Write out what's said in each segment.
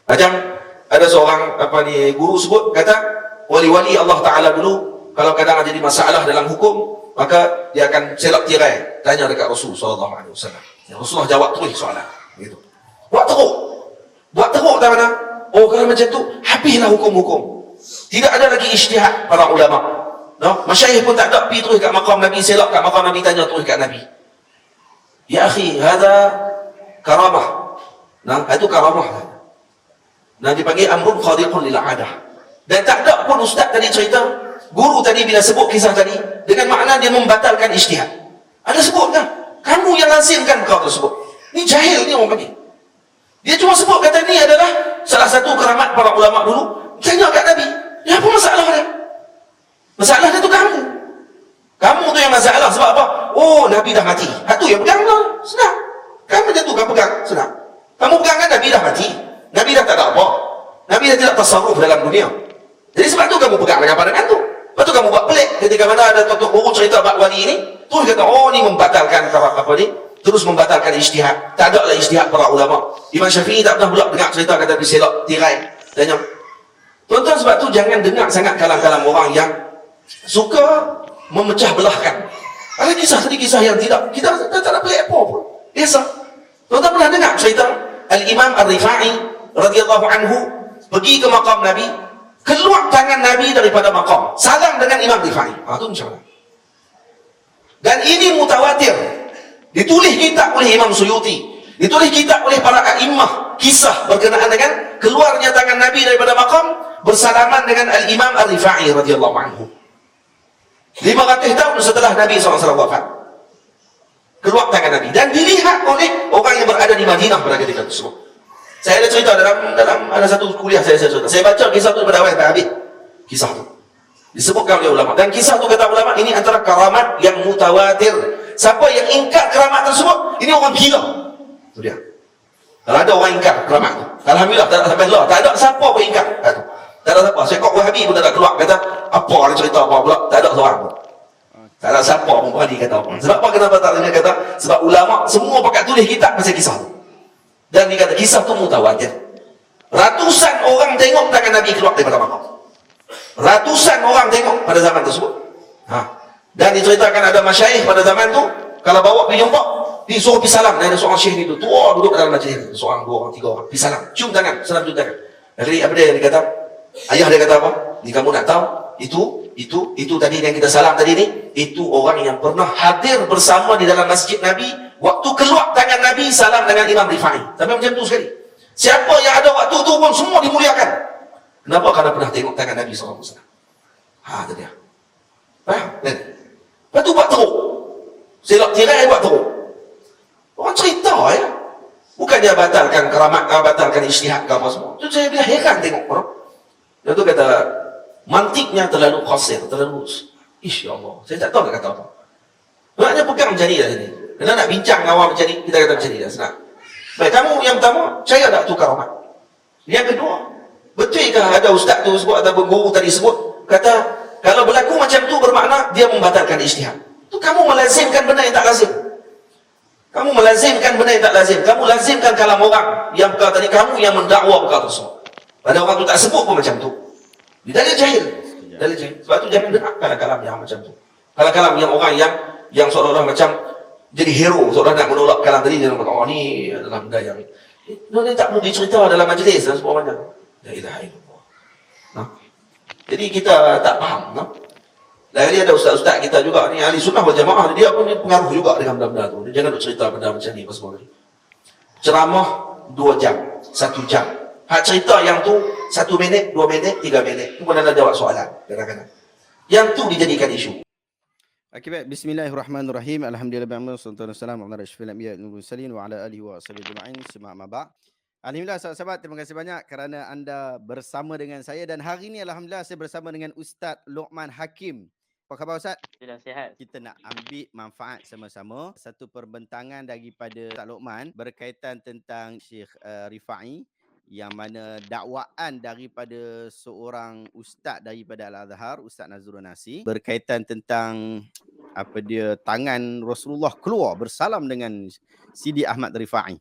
Macam ada seorang guru sebut, kata wali-wali Allah Ta'ala dulu kalau kadang ada masalah dalam hukum, maka dia akan selak tirai tanya dekat Rasul SAW. Rasulullah jawab terus soalan gitu. Buat teruk tak mana? Oh, kalau macam tu habislah hukum-hukum, tidak ada lagi ijtihad para ulama. No? Masyayikh pun tak ada pergi terus kat maqam Nabi, selak kat maqam Nabi, tanya terus kat Nabi. Ya akhi, hada karamah. Nah, itu karamah. Nah, dipanggil amrun khadiqun lil adah. Dan tak ada pun ustaz tadi cerita, guru tadi bila sebut kisah tadi dengan makna dia membatalkan ijtihad. Ada sebut kan? Kamu yang lazimkan perkara tersebut. Ni jahil ni orang panggil. Dia cuma sebut kata ni adalah salah satu keramat para ulama dulu. Tanya kat Nabi, ya apa masalah dia? Masalah dia tu kamu. Kamu tu yang masalah. Sebab apa? Oh, Nabi dah mati. Itu yang pegang lah. Senang. Kamu macam tu kamu pegang. Senang. Kamu pegang kan Nabi dah mati. Nabi dah tak ada apa. Nabi dah tidak tasarruf dalam dunia. Jadi sebab tu kamu pegang dengan pandangan tu. Lepas tu kamu buat pelik. Ketika mana ada tok-tok guru cerita bab wali ini, tu dia kata, oh ni membatalkan apa ni? Terus membatalkan ijtihad. Tak ada lah ijtihad para ulama. Imam Syafi'i tak pernah pula dengar cerita kata diselak tirai. Tanya. Tuan-tuan, sebab tu jangan dengar sangat kalam-kalam orang yang suka memecah belahkan. Ada kisah tadi, kisah yang tidak, kita tak ada pelik apa pun. Biasa. Tuan-tuan pernah dengar cerita Al-Imam Ar-Rifa'i radhiyallahu anhu pergi ke makam Nabi, keluar tangan Nabi daripada makam, salam dengan Imam Rifa'i. Itu macam mana? Dan ini mutawatir. Ditulis kitab oleh Imam Suyuti, ditulis kitab oleh para a'immah, kisah berkenaan dengan keluarnya tangan Nabi daripada makam bersalaman dengan Al-Imam Ar-Rifa'i radhiyallahu anhu. 500 tahun setelah Nabi SAW wafat, keluar tangan Nabi dan dilihat oleh orang yang berada di Madinah pada ketika tersebut. Saya ada cerita dalam ada satu kuliah saya cerita. Saya baca kisah itu pada awal sampai habis. Kisah itu disebutkan oleh ulama, dan kisah itu kata ulama ini antara karamat yang mutawatir. Siapa yang ingkar keramat tersebut, ini orang gila. Itu dia. Kalau ada orang ingkar keramat itu, alhamdulillah tak ada sampai Allah, tak ada siapa pun ingkar. Tak ada siapa. Saya kok Wahabi pun tak ada keluar kata apa ada cerita apa pula, tak ada seorang pun. Tak ada siapa pun berani kata apa. Sebab apa, kenapa tak ada kata? Sebab ulama semua pakai tulis kitab pasal kisah itu. Dan dia kata kisah itu mutawatir. Ratusan orang tengok tangan Nabi keluar daripada makam. Ratusan orang tengok pada zaman tersebut. Dan diceritakan ada masyayikh pada zaman tu, kalau bawa pergi jumpa, disuruh pergi salam. Dan ada seorang syekh ni tu, tua duduk dalam majlis ni. Seorang, dua orang, tiga orang, pergi salam. Cium tangan, salam cium tangan. Jadi apa dia kata? Ayah dia kata apa? Ni kamu nak tahu, itu tadi yang kita salam tadi ni, itu orang yang pernah hadir bersama di dalam masjid Nabi, waktu keluar tangan Nabi salam dengan Imam Rifa'i. Sampai macam tu sekali. Siapa yang ada waktu tu pun semua dimuliakan. Kenapa? Karena pernah tengok tangan Nabi SAW. Itu dia. Faham? Kan? Lepas tu buat teruk. Selak tirai buat teruk. Orang cerita ya. Bukan dia batalkan keramat, batalkan ijtihad ke apa semua. Itu saya bila heran tengok orang. Dia tu kata, mantiknya terlalu qasir, terlalu, ya Allah, saya tak tahu nak kata apa. Maknanya pegang macam ni dah sini. Kena nak bincang dengan awam macam ni, kita kata macam ni dah, senang. Baik, kamu yang pertama, saya tak tukar keramat. Yang kedua, betulkah ada ustaz tu sebut atau guru tadi sebut, kata, kalau berlaku macam tu bermakna dia membatalkan ijtihad. Itu kamu melazimkan benda yang tak lazim. Kamu melazimkan benda yang tak lazim. Kamu lazimkan kalam orang yang perkara tadi, kamu yang mendakwa perkara tersebut. Pada orang tu tak sebut pun macam tu. Dia jahil. Dia jahil. Sebab tu jangan dengar kalam-kalam yang macam tu. Kalam-kalam yang orang yang seolah-olah macam jadi hero, seolah nak menolak kalam tadi, dia nak, oh ni adalah benda yang dia tak perlu dicerita dalam majlis dan sebagainya. La ilaha illallah. Jadi kita tak faham. Lagi ada ustaz-ustaz kita juga ni ahli sunnah wal jamaah, dia pun pengaruh juga dengan benda-benda tu. Dia jangan nak cerita benda macam ni apa semua ni. Ceramah 2 jam, 1 jam. Hak cerita yang tu 1 minit, 2 minit, 3 minit. Tu pun adalah jawab soalan kadang-kadang. Yang tu dijadikan isu. Okey, baik. Bismillahirrahmanirrahim. Alhamdulillah, wassalatu wassalamu ala asyrafil anbiya'i wal mursalin wa ala alihi wa sahbihi ajma'in. Summa ba'. Alhamdulillah sahabat-sahabat, terima kasih banyak kerana anda bersama dengan saya, dan hari ini alhamdulillah saya bersama dengan Ustaz Luqman Hakim. Apa khabar Ustaz? Sudah sihat. Kita nak ambil manfaat sama-sama satu perbentangan daripada Ustaz Luqman berkaitan tentang Syekh Rifa'i, yang mana dakwaan daripada seorang ustaz daripada Al-Azhar, Ustaz Nazrul Nasi, berkaitan tentang tangan Rasulullah keluar bersalam dengan Sidi Ahmad Rifa'i.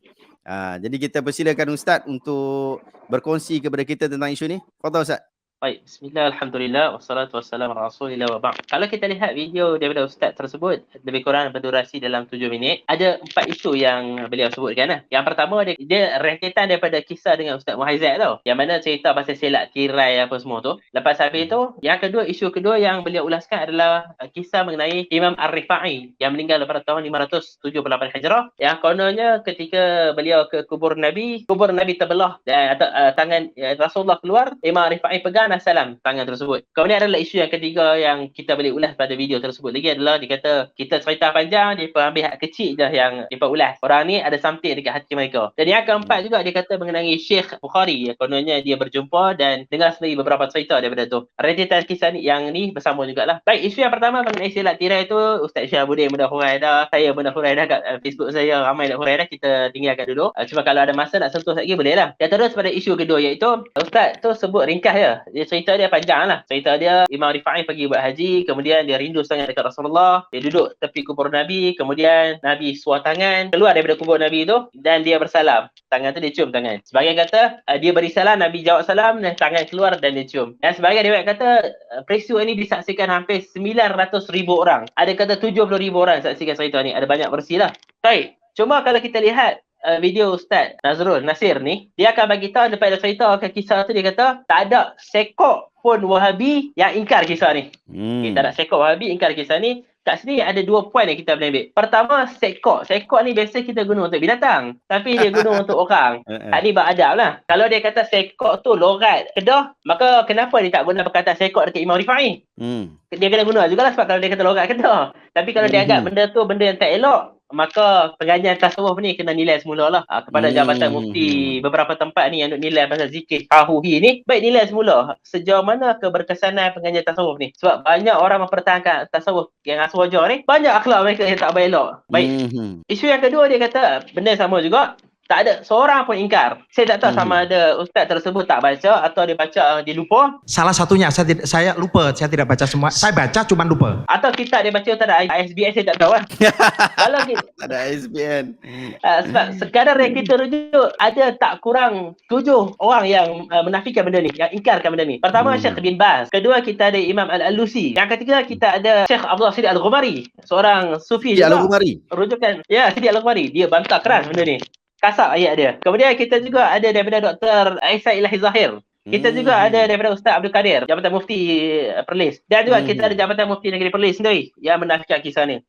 Jadi kita persilakan Ustaz untuk berkongsi kepada kita tentang isu ni. Fadhal Ustaz. Baik, bismillah, alhamdulillah, wassalatu wassalamu ala rasulillah wa ba'd. Kalau kita lihat video daripada Ustaz tersebut, lebih kurang berdurasi dalam 7 minit, ada 4 isu yang beliau sebutkan lah. Yang pertama, dia rentetan daripada kisah dengan Ustaz Muhaizat tau, yang mana cerita pasal selak tirai apa semua tu. Lepas habis tu, yang kedua, isu kedua yang beliau ulaskan adalah kisah mengenai Imam Ar-Rifa'i yang meninggal pada tahun 578 Hijrah, yang kononnya ketika beliau ke kubur Nabi terbelah dan tangan Rasulullah keluar, Imam Ar-Rifa'i pegang salam tangan tersebut. Kemudian adalah isu yang ketiga yang kita boleh ulas pada video tersebut lagi adalah dia kata kita cerita panjang, dia ambil hak kecil je yang dia ulas. Orang ni ada something dekat hati mereka. Dan yang keempat juga dia kata mengenai Syekh Bukhari, kononnya dia berjumpa dan dengar sendiri beberapa cerita daripada tu. Rentetan kisah ni yang ni bersama jugalah. Baik, isu yang pertama mengenai silat tirai tu, Ustaz Syahabuddin pun dah hurai dah, saya pun dah hurai dah kat Facebook saya, ramai dah hurai dah, kita tinggalkan dulu. Cuma kalau ada masa nak sentuh lagi boleh lah. Dan terus pada isu kedua iaitu Ustaz tu sebut ringkas je. Dia cerita dia panjang lah. Cerita dia Imam Rifa'i pergi buat haji, kemudian dia rindu sangat dekat Rasulullah, dia duduk tepi kubur Nabi, kemudian Nabi suar tangan keluar daripada kubur Nabi tu dan dia bersalam. Tangan tu dia cium tangan. Sebagian kata dia beri salam, Nabi jawab salam dan tangan keluar dan dia cium. Dan sebagian riwayat kata peristiwa ini disaksikan hampir 900,000 orang. Ada kata 70,000 orang saksikan cerita ni. Ada banyak versi lah. Baik. Cuma kalau kita lihat video Ustaz Nazrul Nasir ni, dia akan bagi tahu lepas dia cerita ke kisah tu, dia kata tak ada sekok pun Wahabi yang ingkar kisah ni. Okay, tak ada sekok Wahabi ingkar kisah ni. Kat sini ada 2 poin yang kita boleh ambil. Pertama, sekok. Sekok ni biasa kita guna untuk binatang, tapi dia guna untuk orang. Ni beradab lah. Kalau dia kata sekok tu lorat Kedah, maka kenapa dia tak guna perkataan sekok dekat Imam Rifa'i? Dia kena guna jugalah sebab kalau dia kata lorat Kedah. Tapi kalau dia anggap benda tu benda yang tak elok, maka pengajian tasawuf ni kena nilai semula lah kepada Jabatan Mufti beberapa tempat ni yang duk nilai pasal zikir tahuhi ni. Baik, nilai semula sejauh mana keberkesanan pengajian tasawuf ni, sebab banyak orang mempertahankan tasawuf yang aswaja ni, banyak akhlak mereka yang tak elok. Baik, isu yang kedua dia kata benda sama juga, tak ada seorang pun ingkar. Saya tak tahu sama ada ustaz tersebut tak baca atau dia baca dia lupa. Salah satunya saya lupa, saya tidak baca semua. Saya baca cuma lupa. Atau kitab dia baca tak ada ISBN, saya tak tahu lah. Kalau kita, tak ada ISBN. Sebab sekadar yang kita rujuk, ada tak kurang 7 orang yang menafikan benda ni, yang ingkarkan benda ni. Pertama Syekh bin Baz, kedua kita ada Imam Al-Alusi, yang ketiga kita ada Syekh Abdullah Siddiq Al-Ghumari, seorang sufi Siddiq Al-Ghumari. Rujukan Siddiq Al-Ghumari, dia bantah keras benda ni, kasar ayat dia. Kemudian kita juga ada daripada Dr. Aisyah Ilahi Zahir. Kita juga ada daripada Ustaz Abdul Kadir, Jabatan Mufti Perlis. Dan juga kita ada Jabatan Mufti Negeri Perlis sendiri yang menafikan kisah ni.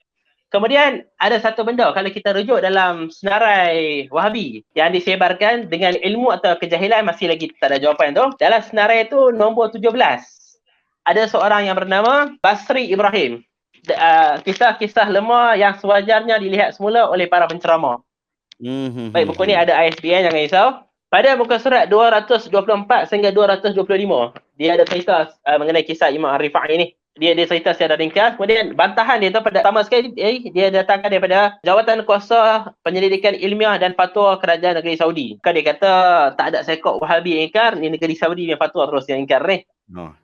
Kemudian ada satu benda kalau kita rujuk dalam senarai Wahabi yang disebarkan dengan ilmu atau kejahilan, masih lagi tak ada jawapan tu. Dalam senarai tu nombor 17. Ada seorang yang bernama Basri Ibrahim. Kisah-kisah lemah yang sewajarnya dilihat semula oleh para penceramah. Baik, buku ni ada ISBN, jangan risau. Pada muka surat 224 sehingga 225, dia ada cerita mengenai kisah Imam Ar-Rifa'i ni. Dia cerita secara ringkas. Kemudian bantahan dia tu pada pertama sekali dia datangkan daripada Jawatan Kuasa Penyelidikan Ilmiah dan Fatwa Kerajaan Negeri Saudi. Kan dia kata tak ada sekok Wahabi yang ingkar, ni negeri Saudi yang fatwa terus yang ingkar ni.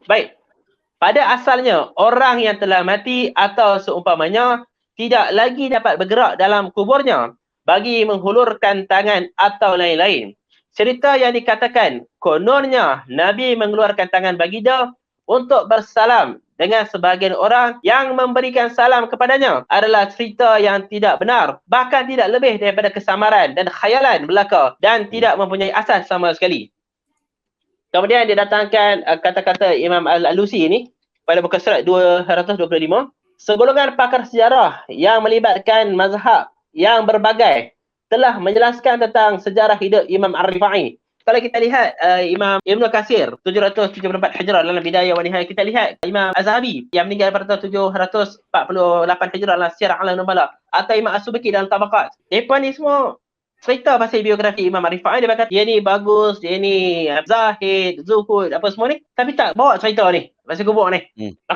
Baik. Pada asalnya orang yang telah mati atau seumpamanya tidak lagi dapat bergerak dalam kuburnya bagi menghulurkan tangan atau lain-lain. Cerita yang dikatakan kononnya Nabi mengeluarkan tangan baginda untuk bersalam dengan sebahagian orang yang memberikan salam kepadanya adalah cerita yang tidak benar, bahkan tidak lebih daripada kesamaran dan khayalan belaka dan tidak mempunyai asas sama sekali. Kemudian dia datangkan kata-kata Imam Al-Alusi ini pada muka surat 225. Segolongan pakar sejarah yang melibatkan mazhab yang berbagai telah menjelaskan tentang sejarah hidup Imam Ar-Rifa'i. Kalau kita lihat Imam Ibn Katsir 774 Hijrah dalam Bidayah wa Nihayah, kita lihat Imam Az-Zahabi yang meninggal pada tahun 748 Hijrah dalam Syiar A'lam Nubala, atau Imam As-Subki dalam Tabaqat. Mereka ni semua cerita pasal biografi Imam Ar-Rifa'i. Dia kata dia ni bagus, dia ni zahid, zuhud, apa semua ni, tapi tak bawa cerita ni pasal kubur ni.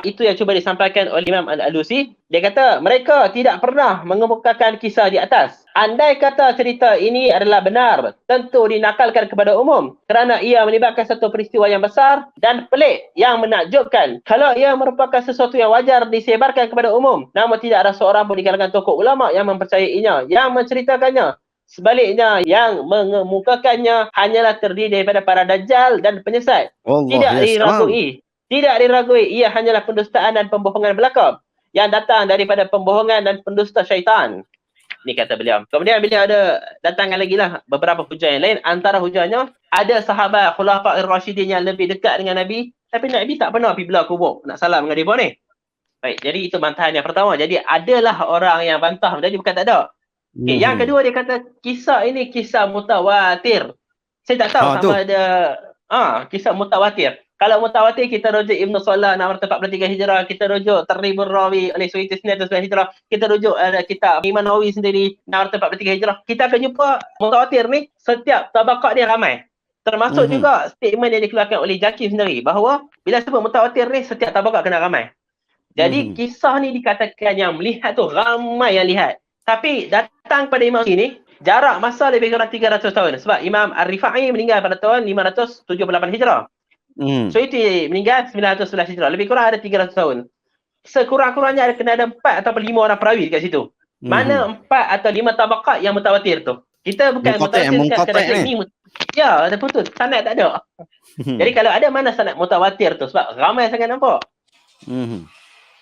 Itu yang cuba disampaikan oleh Imam Al-Alusi. Dia kata mereka tidak pernah mengemukakan kisah di atas. Andai kata cerita ini adalah benar, tentu dinakalkan kepada umum kerana ia melibatkan satu peristiwa yang besar dan pelik yang menakjubkan. Kalau ia merupakan sesuatu yang wajar disebarkan kepada umum, namun tidak ada seorang pun di kalangan tokoh ulama yang mempercayainya, yang menceritakannya, Sebaliknya, yang mengemukakannya hanyalah terdiri daripada para dajjal dan penyesat. Allah, Tidak yes, tamam. diragui. Tidak diragui. Ia hanyalah pendustaan dan pembohongan belaka yang datang daripada pembohongan dan pendusta syaitan. Ni kata beliau. Kemudian beliau ada datangkan lagi lah beberapa hujah yang lain. Antara hujahnya, ada sahabat Khulafa'ir Rasyidin yang lebih dekat dengan Nabi, tapi Nabi tak pernah pergi belah kubur nak salam dengan dia ni. Baik, jadi itu bantahan yang pertama. Jadi adalah orang yang bantah, jadi bukan tak ada. Okay, yang kedua dia kata kisah ini kisah mutawatir. Saya tak tahu sama ada kisah mutawatir. Kalau mutawatir kita rujuk Ibn Salah nomor 43 Hijrah, kita rujuk Taribur Rawi oleh Suyuti Sini 9 Hijrah, kita rujuk kitab Imam Nawawi sendiri nomor 43 Hijrah. Kita akan jumpa mutawatir ni setiap tabaqat dia ramai. Termasuk juga statement yang dikeluarkan oleh Jaki sendiri bahawa bila sebut mutawatir ni setiap tabaqat kena ramai. Jadi kisah ni dikatakan yang melihat tu ramai yang lihat. Tapi datang pada Imam ini jarak masa lebih kurang 300 tahun. Sebab Imam Ar-Rifa'i meninggal pada tahun 578 Hijrah. Suyuti meninggal 911 Hijrah. Lebih kurang ada 300 tahun. Sekurang-kurangnya kena ada 4 atau 5 orang perawi dekat situ. Mana 4 atau 5 tabaqat yang mutawatir tu? Kita bukan mutawatir sekadar ini. Ya, ada putus. Sanad tak ada. Jadi kalau ada mana sanad mutawatir tu? Sebab ramai sangat nampak.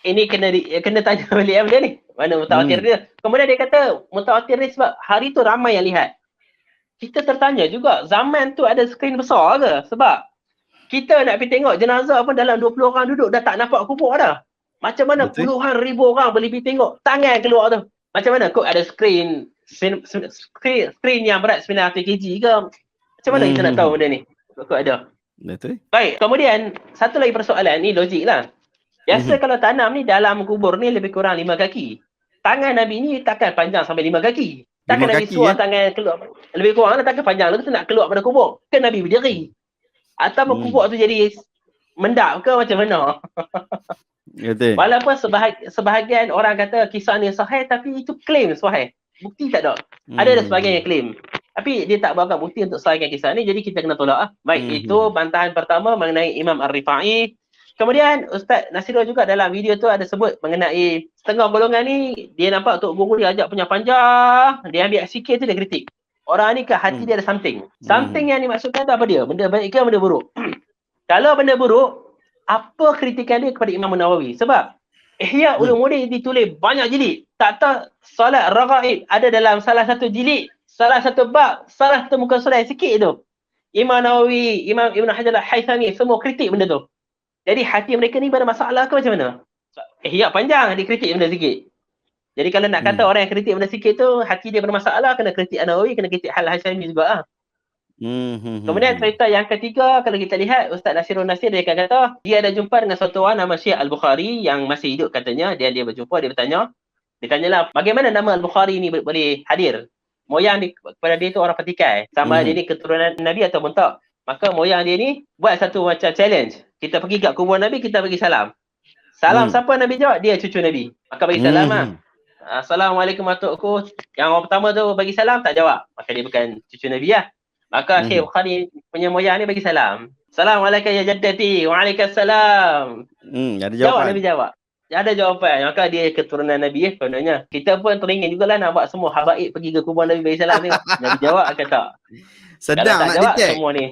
Ini kena tanya balik dia ni. Mana mutawatir dia. Kemudian dia kata mutawatir ni sebab hari tu ramai yang lihat. Kita tertanya juga zaman tu ada skrin besar ke? Sebab kita nak pergi tengok jenazah pun dalam 20 orang duduk dah tak nampak kubur dah. Macam mana puluhan ribu orang boleh pergi tengok tangan keluar tu. Macam mana kok ada skrin yang berat 900 kg ke? Macam mana kita nak tahu benda ni? Kok ada? Betul. Baik, kemudian satu lagi persoalan ni logik lah. Biasa kalau tanam ni dalam kubur ni lebih kurang 5 kaki. Tangan Nabi ni takkan panjang sampai 5 kaki. Takkan Nabi suar tangan keluar. Lebih kurang lah takkan panjang lagi tu nak keluar pada kubur. Kan Nabi berdiri. Atau kubur tu jadi mendap ke macam mana? Betul. Walaupun sebahagian orang kata kisah ni sahih tapi itu klaim sahih. Bukti tak ada. Ada sebahagian yang klaim. Tapi dia tak bawakan bukti untuk sahihkan kisah ni, jadi kita kena tolak. Baik, itu bantahan pertama mengenai Imam Ar-Rifa'i. Kemudian Ustaz Nasirul juga dalam video tu ada sebut mengenai setengah golongan ni, dia nampak Tok Guru dia ajak punya panjang, dia ambil sikit tu dia kritik. Orang ni ke hati dia ada something. Something yang dimaksudkan tu apa dia? Benda baik ke benda buruk? Kalau benda buruk, apa kritikan dia kepada Imam Nawawi? Sebab Ihya Ulumuddin ditulis banyak jilid. Tak tahu solat raghaib ada dalam salah satu jilid, salah satu bab, salah satu muka surat sikit tu. Imam Nawawi, Imam Ibn Hajar Al-Haythami semua kritik benda tu. Jadi hati mereka ni ada masalah ke macam mana? Ihya panjang, dia kritik benda sikit. Jadi kalau nak kata orang yang kritik benda sikit tu, hati dia bermasalah, kena kritik An-Nawawi, kena kritik Al-Haythami juga lah. Kemudian cerita yang ketiga, kalau kita lihat Ustaz Nasirul Nasir, dia akan kata dia ada jumpa dengan suatu orang nama Syekh Al-Bukhari yang masih hidup katanya. Dia berjumpa, dia bertanya. Dia tanyalah bagaimana nama Al-Bukhari ni boleh hadir. Moyang dia, kepada dia tu orang petikai. Sama dia ni keturunan Nabi atau tak. Maka moyang dia ni buat satu macam challenge. Kita pergi kat kubur Nabi, kita bagi salam. Salam siapa Nabi jawab? Dia cucu Nabi. Maka bagi salam lah. Assalamualaikum warahmatullahi wabarakatuh. Yang orang pertama tu bagi salam, tak jawab. Maka dia bukan cucu Nabi lah. Maka Syekh Bukhari punya moyang ni bagi salam. Assalamualaikum ya jaddati. Waalaikumsalam. Ada jawapan. Jawab Nabi jawab. Ada jawapan. Maka dia keturunan Nabi kononnya. Kita pun teringin jugalah nak buat semua habaib pergi ke kubur Nabi bagi salam ni. Nabi jawab kata. Sedang nak jawab detect semua ni.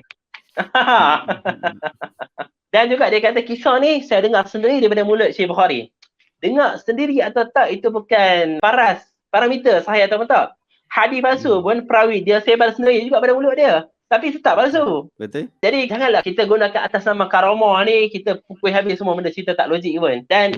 Dan juga dia kata kisah ni saya dengar sendiri daripada mulut Syekh Bukhari. Dengar sendiri atau tak itu bukan parameter sahih atau tak. Hadis palsu pun perawi dia sebal sendiri juga pada mulut dia. Tapi tetap palsu. Betul. Jadi janganlah kita gunakan atas nama karamah ni, kita pukul habis semua benda cerita tak logik pun. Dan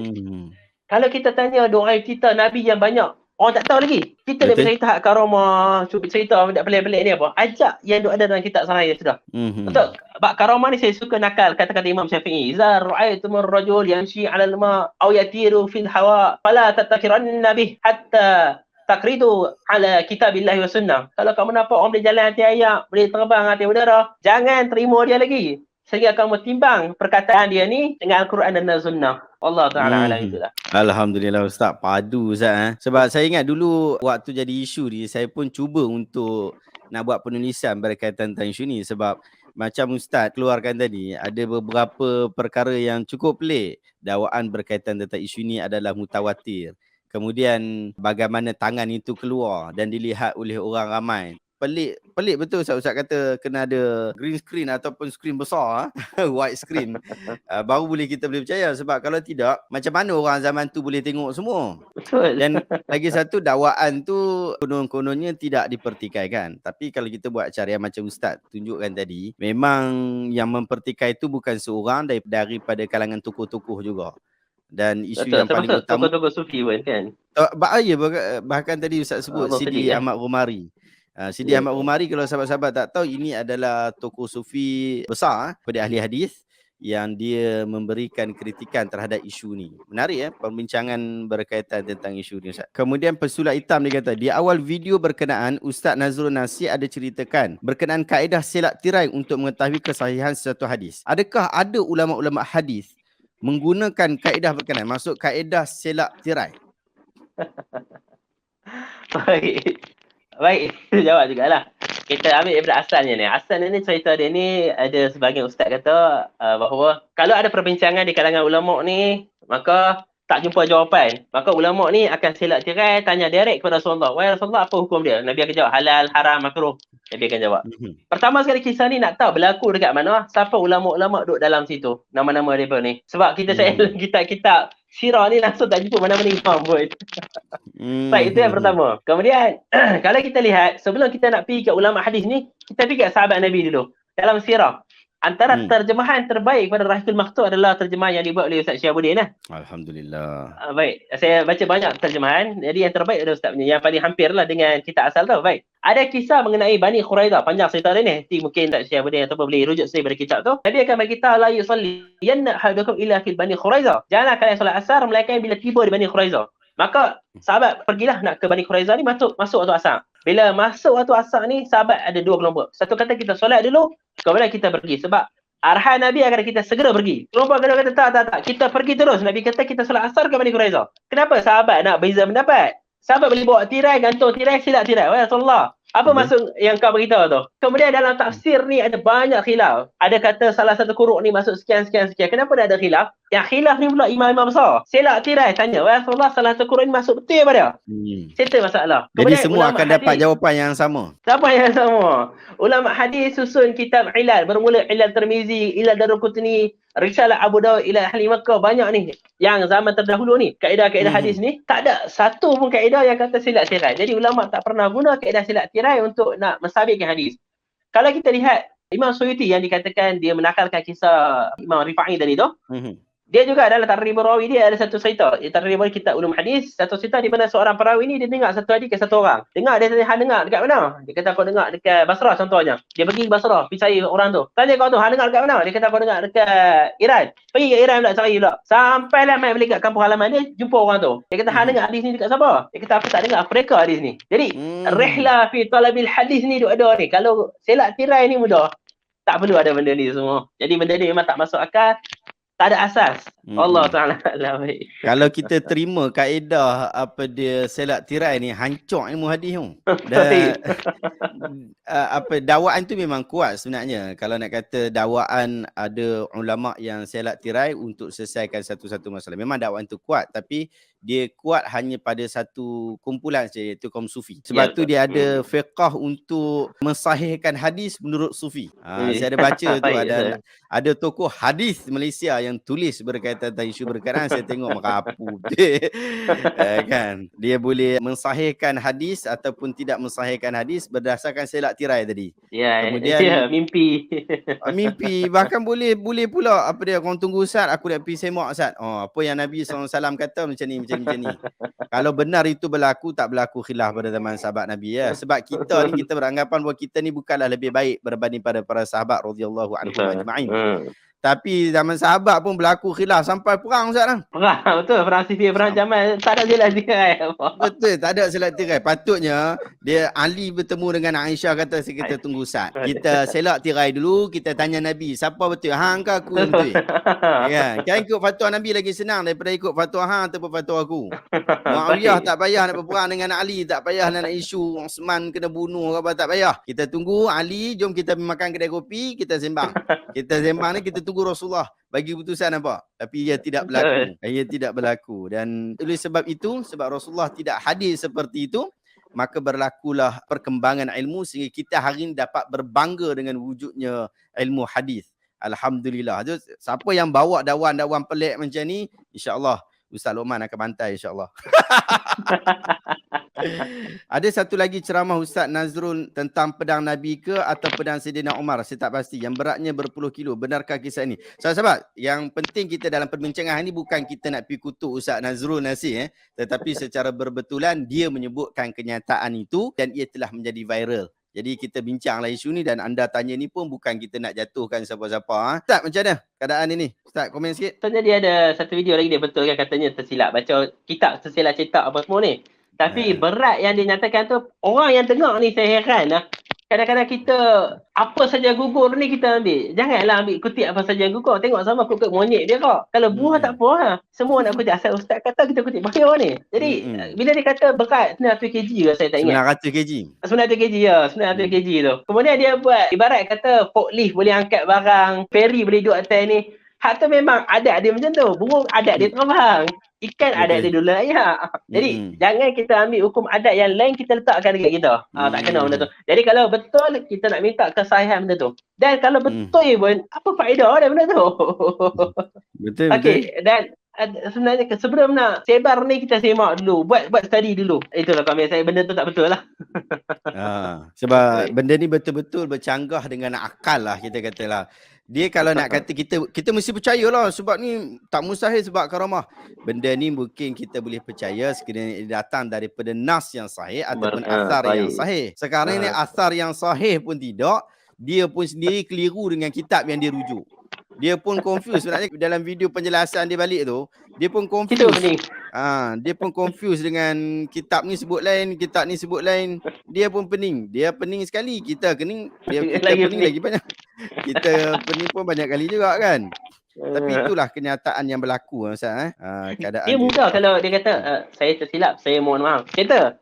kalau kita tanya doa kita Nabi yang banyak, orang tak tahu lagi. Kita nak cerita karamah, cuba cerita benda pelik-pelik ni apa. Ajak yang ada dalam kitab sahih sudah. Untuk bab karamah ni saya suka nakal kata-kata Imam Syafi'i. Iza ra'aitumur rajul yamshi 'alal ma' aw yatiru fil hawa fala tatakiranna bih hatta takridu ala kitabillahi wa sunnah. Kalau kamu nampak orang boleh jalan atas ayak, boleh terbang atas udara, jangan terima dia lagi. Sehingga kamu timbang perkataan dia ni dengan Al-Quran dan Sunnah. Allah Ta'ala ala itulah. Alhamdulillah Ustaz, padu Ustaz. Sebab saya ingat dulu waktu jadi isu ni, saya pun cuba untuk nak buat penulisan berkaitan tentang isu ni. Sebab macam Ustaz keluarkan tadi, ada beberapa perkara yang cukup pelik. Dakwaan berkaitan tentang isu ni adalah mutawatir. kemudian bagaimana tangan itu keluar dan dilihat oleh orang ramai. Pelik betul Ustaz kata kena ada green screen ataupun screen besar, white screen. Baru kita boleh percaya, sebab kalau tidak macam mana orang zaman tu boleh tengok semua. Betul. Dan lagi satu, dakwaan tu konon-kononnya tidak dipertikaikan. Tapi kalau kita buat cara yang macam Ustaz tunjukkan tadi, memang yang mempertikai itu bukan seorang, daripada kalangan tokoh-tokoh juga. Dan isu Betul, yang paling termasuk utama, tokoh-tokoh sufi pun kan. bahkan tadi Ustaz sebut Allah Sidi sedih, Ahmad Rumari. Sidi Ya, Ahmad Rumari, kalau sahabat-sahabat tak tahu, ini adalah tokoh sufi besar pada ahli hadis yang dia memberikan kritikan terhadap isu ni. Menarik perbincangan berkaitan tentang isu ni Ustaz. Kemudian pesulap hitam dia kata, di awal video berkenaan Ustaz Nazrul Nasir ada ceritakan berkenaan kaedah selak tirai untuk mengetahui kesahihan sesuatu hadis. Adakah ada ulama-ulama hadis menggunakan kaedah berkenaan, maksud kaedah selak tirai? Baik, itu jawab jugalah. Kita ambil daripada asalnya ni. Asalnya ni, cerita dia ni, ada sebahagian ustaz kata bahawa kalau ada perbincangan di kalangan ulama' ni, maka tak jumpa jawapan. Maka ulama' ni akan selak tirai, tanya direct kepada Rasulullah. Wahai Rasulullah, apa hukum dia? Nabi akan jawab halal, haram, makruh. Nabi akan jawab. Pertama sekali kisah ni nak tahu berlaku dekat mana, siapa ulama'-ulama' duduk dalam situ. Nama-nama mereka ni. Sebab kita saya kitab-kitab sirah ni langsung tak jumpa mana-mana imam pun. Baik, itu yang pertama. Kemudian, kalau kita lihat, sebelum kita nak pergi ke ulama' hadis ni, kita pergi ke sahabat Nabi dulu. Dalam sirah. Antara terjemahan terbaik pada Rahiful Maktum adalah terjemahan yang dibuat oleh Ustaz Syihabuddin. Alhamdulillah. Baik, saya baca banyak terjemahan. Jadi yang terbaik adalah Ustaz punya. Yang paling hampir lah dengan kitab asal tu. Baik. Ada kisah mengenai Bani Khuraidah. Panjang cerita dia ni. Nanti mungkin Ustaz Syihabuddin ataupun boleh rujuk saya pada kitab tu. Nabi akan berkata, la yusalli yanna hadukum illa fil Bani Khuraidah. Janganlah kalian solat asar melainkan bila tiba di Bani Khuraidah. Maka sahabat pergilah nak ke Bani Khuraidah ni, masuk waktu asar. Bila masuk waktu asar ni, sahabat ada dua kelompok. Satu kata kita solat dulu, kemudian kita pergi. Sebab arahan Nabi agar kita segera pergi. Kelompok kedua kata tak. Kita pergi terus. Nabi kata kita solat asar ke Bani Khuraidah. Kenapa sahabat nak beza pendapat? Sahabat boleh bawa tirai, gantung tirai, silap tirai. Wahai Rasulullah, apa maksud yang kau beritahu tu? Kemudian dalam tafsir ni ada banyak khilaf. Ada kata salah satu kuruk ni masuk sekian. Kenapa dah ada khilaf? Yang khilaf ni pula imam-imam besar. Selak tirai, tanya, wahai Rasulullah, salah satu kuruk ni masuk betul apa dia? Settle masalah. Jadi semua akan dapat jawapan yang sama. Ulama hadis susun kitab ilal. Bermula ilal Tirmizi, ilal Daruqutni, Risalah Abu Dawud, ilal Ahli Makkah. Banyak ni. Yang zaman terdahulu ni, kaedah-kaedah hadis ni, tak ada satu pun kaedah yang kata silap tirai. Jadi ulama tak pernah guna kaedah silap tirai untuk nak mensabitkan hadis. Kalau kita lihat Imam Suyuti yang dikatakan dia menakalkan kisah Imam Rifa'i tadi tu, dia juga adalah Targhib Rawi, dia ada satu cerita. Targhib Rawi kitab ulum hadis, satu cerita di mana seorang perawi ni dia dengar satu hadis ke satu orang. Dengar, dia tanya, dengar dekat mana? Dia kata, kau dengar dekat Basrah contohnya. Dia pergi ke Basrah, pergi cari orang tu. Tanya kau tu, dengar dekat mana? Dia kata, kau dengar dekat Iran. Pergi ke Iran pula, cari pula. Sampailah mai balik kat kampung halaman dia, jumpa orang tu. Dia kata, dengar hadis ni dekat siapa? Dia kata, aku tak dengar, aku reka hadis ni. Jadi, rihlah fi talabil hadis ni ada ni. Kalau selak tirai ni mudah. Tak perlu ada benda ni semua. Jadi benda ni memang tak masuk akal. Tak ada asas. Allah Ta'ala baik. Kalau kita terima kaedah apa dia selak tirai ni, hancur ilmu hadis tu. Dakwaan tu memang kuat sebenarnya. Kalau nak kata dakwaan ada ulama yang selak tirai untuk selesaikan satu-satu masalah. Memang dakwaan tu kuat, tapi dia kuat hanya pada satu kumpulan saja, iaitu kaum sufi. Sebab tu dia ada fiqh untuk mensahihkan hadis menurut sufi. Saya ada baca tu, ada tokoh hadis Malaysia yang tulis berkaitan tentang isu berkenaan. Saya tengok merapu kan. Dia boleh mensahihkan hadis ataupun tidak mensahihkan hadis berdasarkan selak tirai tadi. Kemudian mimpi. Mimpi, bahkan boleh pula apa dia, orang tunggu Ustaz, aku nak pergi semak Ustaz. Apa yang Nabi SAW kata macam ni. Kalau benar itu berlaku, tak berlaku khilaf pada zaman sahabat Nabi ya. Sebab kita ni, kita beranggapan bahawa kita ni bukanlah lebih baik berbanding pada para sahabat radhiyallahu anhum ajma'in. Tapi zaman sahabat pun berlaku khilaf sampai perang Ustaz lah. Perang, betul. Perang Siffin, perang Jamal. Tak ada selak tirai. Betul, tak ada selak tirai. Patutnya dia Ali bertemu dengan Aisyah, kata kita tunggu Ustaz. Kita selak tirai dulu, kita tanya Nabi, siapa betul? Hang ke aku yang betul? Kan ikut fatwa Nabi lagi senang daripada ikut fatwa hang ataupun fatwa aku. Muawiyah tak payah nak berperang dengan Ali, tak payah nak isu Osman kena bunuh ke apa, tak payah. Kita tunggu Ali, jom kita makan kedai kopi, kita sembang. Kita sembang ni, kita tunggu tunggu Rasulullah bagi putusan nampak. Tapi ia tidak berlaku. Ia tidak berlaku. Dan oleh sebab itu, sebab Rasulullah tidak hadir seperti itu, maka berlakulah perkembangan ilmu sehingga kita hari ini dapat berbangga dengan wujudnya ilmu hadis. Alhamdulillah. Jadi, siapa yang bawa dakwaan-dakwaan pelik macam ni, insya-Allah Ustaz Luqman akan bantai insya-Allah. Ada satu lagi ceramah Ustaz Nazrul tentang pedang Nabi ke atau pedang Saidina Umar, saya tak pasti. Yang beratnya berpuluh kilo. Benarkah kisah ini? Sahabat-sahabat, yang penting kita dalam perbincangan ini bukan kita nak pergi kutuk Ustaz Nazrul Nasir, tetapi secara berbetulan dia menyebutkan kenyataan itu dan ia telah menjadi viral. Jadi kita bincanglah isu ni dan anda tanya ni pun bukan kita nak jatuhkan siapa-siapa. Ustaz, macam mana keadaan ini? Ustaz, komen sikit. Sebenarnya dia ada satu video lagi dia betul kan, katanya tersilap baca kitab, tersilap cetak apa semua ni. Tapi berat yang dia nyatakan tu, orang yang tengok ni saya heran lah. Kadang-kadang kita apa saja gugur ni kita ambil. Janganlah ambil kutip apa saja gugur. Tengok sama kutip monyet dia kok. Kalau buah tak apa lah. Semua nak kutip. Asal Ustaz kata kita kutip bahaya ni. Jadi bila dia kata berat 900 kg ke saya tak ingat. 900 kg. 900 kg ya. 900 kg tu. Kemudian dia buat ibarat kata forklift boleh angkat barang. Ferry boleh duduk atas ni. Hak tu memang adat dia macam tu. Burung adat dia terbang. Ikan adat dia dulu layak. Jadi jangan kita ambil hukum adat yang lain kita letakkan dekat kita. Tak kena benda tu. Jadi kalau betul kita nak minta kesahihan benda tu. Dan kalau betul pun apa faedah dia benda tu? Betul. Okey, dan sebenarnya sebelum nak sebar ni kita semak dulu. Buat study dulu. Itulah komen saya, benda tu tak betul lah. Sebab benda ni betul-betul bercanggah dengan akal lah kita katalah. Dia kalau nak kata kita mesti percayalah sebab ni tak mustahil sebab karamah. Benda ni mungkin kita boleh percaya sekiranya datang daripada nas yang sahih ataupun asar yang sahih. Sekarang ni asar yang sahih pun tidak, dia pun sendiri keliru dengan kitab yang dia rujuk. Dia pun confuse sebenarnya dalam video penjelasan dia balik tu, dia pun confuse. Dia pun confuse dengan kitab ni sebut lain, kitab ni sebut lain. Dia pun pening. Dia pening sekali. Kita pening lagi banyak. Kita pening pun banyak kali juga kan. Tapi itulah kenyataan yang berlaku Ustaz. Keadaan dia mudah kalau dia kata saya tersilap, saya mohon maaf. Kata.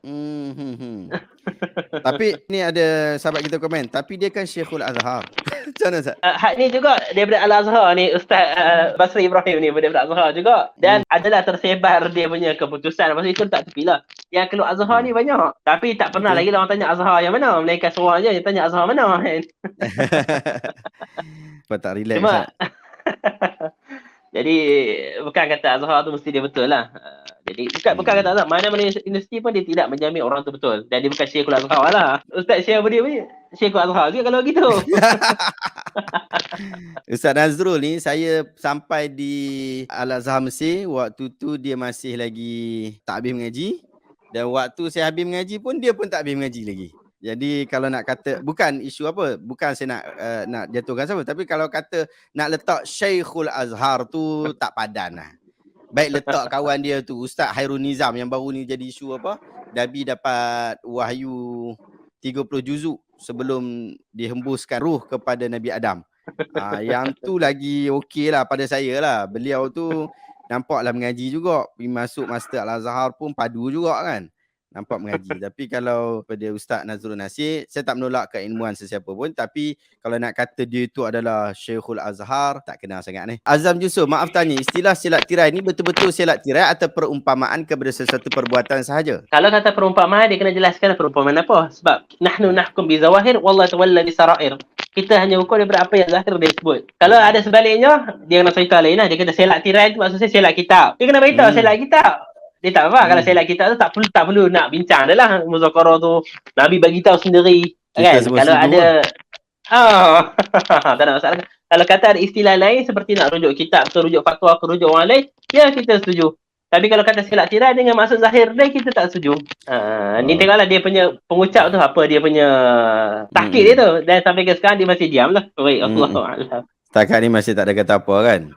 Tapi ni ada sahabat kita komen, tapi dia kan Syekhul Azhar. Macam mana Ustaz? Hak ni juga daripada Al-Azhar ni, Ustaz Basri Ibrahim ni daripada Al-Azhar juga. Dan adalah tersebar dia punya keputusan. Lepas itu tak tepi lah. Yang keluar Azhar ni banyak. Tapi tak pernah lagi orang tanya Azhar yang mana. Melainkan seorang je yang tanya Azhar mana kan. Apa tak relax Ustaz? Jadi bukan kata Azhar tu mesti dia betul lah. Jadi bukan kata Azhar, mana-mana universiti pun dia tidak menjamin orang tu betul. Dan dia bukan Syekhul Azhar lah. Ustaz Syekh Budi punya Syekhul Azhar juga kalau gitu. Ustaz Nazrul ni saya sampai di Al-Azhar Mesir, waktu tu dia masih lagi tak habis mengaji. Dan waktu saya habis mengaji pun dia pun tak habis mengaji lagi. Jadi kalau nak kata, bukan isu apa, bukan saya nak jatuhkan siapa, tapi kalau kata nak letak Syekhul Azhar tu tak padan lah. Baik letak kawan dia tu, Ustaz Hairul Nizam yang baru ni jadi isu apa, Nabi dapat wahyu 30 juzuk sebelum dihembuskan ruh kepada Nabi Adam. Yang tu lagi okey lah pada saya lah. Beliau tu nampaklah mengaji juga. Pergi masuk Master Al-Azhar pun padu juga kan. Nampak mengaji. Tapi kalau pada Ustaz Nazrul Nasir, saya tak menolak keilmuan sesiapa pun. Tapi kalau nak kata dia itu adalah Syekhul Azhar, tak kenal sangat ni. Azam Jusuf, maaf tanya, istilah silat tirai ni betul-betul silat tirai atau perumpamaan kepada sesuatu perbuatan sahaja? Kalau kata perumpamaan, dia kena jelaskan perumpamaan apa. Sebab nahnu nahkum bi zawahir wallahu tawalla bi sarair. Kita hanya ukur daripada apa yang zahir dia sebut. Kalau ada sebaliknya, dia kena cerita lain lah. Dia kata silat tirai tu maksudnya silat kitab. Dia kena beritahu silat kitab. Dia tak apa kalau silat kitab tu tak perlu nak bincang dah lah. Muzakarah tu Nabi bagi tahu sendiri kan. Kalau ada tak ada masalah. Kalau kata ada istilah lain seperti nak rujuk kitab ke rujuk fatwa ke rujuk orang lain, ya kita setuju. Tapi kalau kata silat tirai dengan maksud zahir dia, kita tak setuju. Ni tengoklah dia punya pengucap tu apa dia punya takkid dia tu. Dan sampai ke sekarang dia masih diam lah. Baik, Allahuakbar. Setakat ni masih tak ada kata apa kan.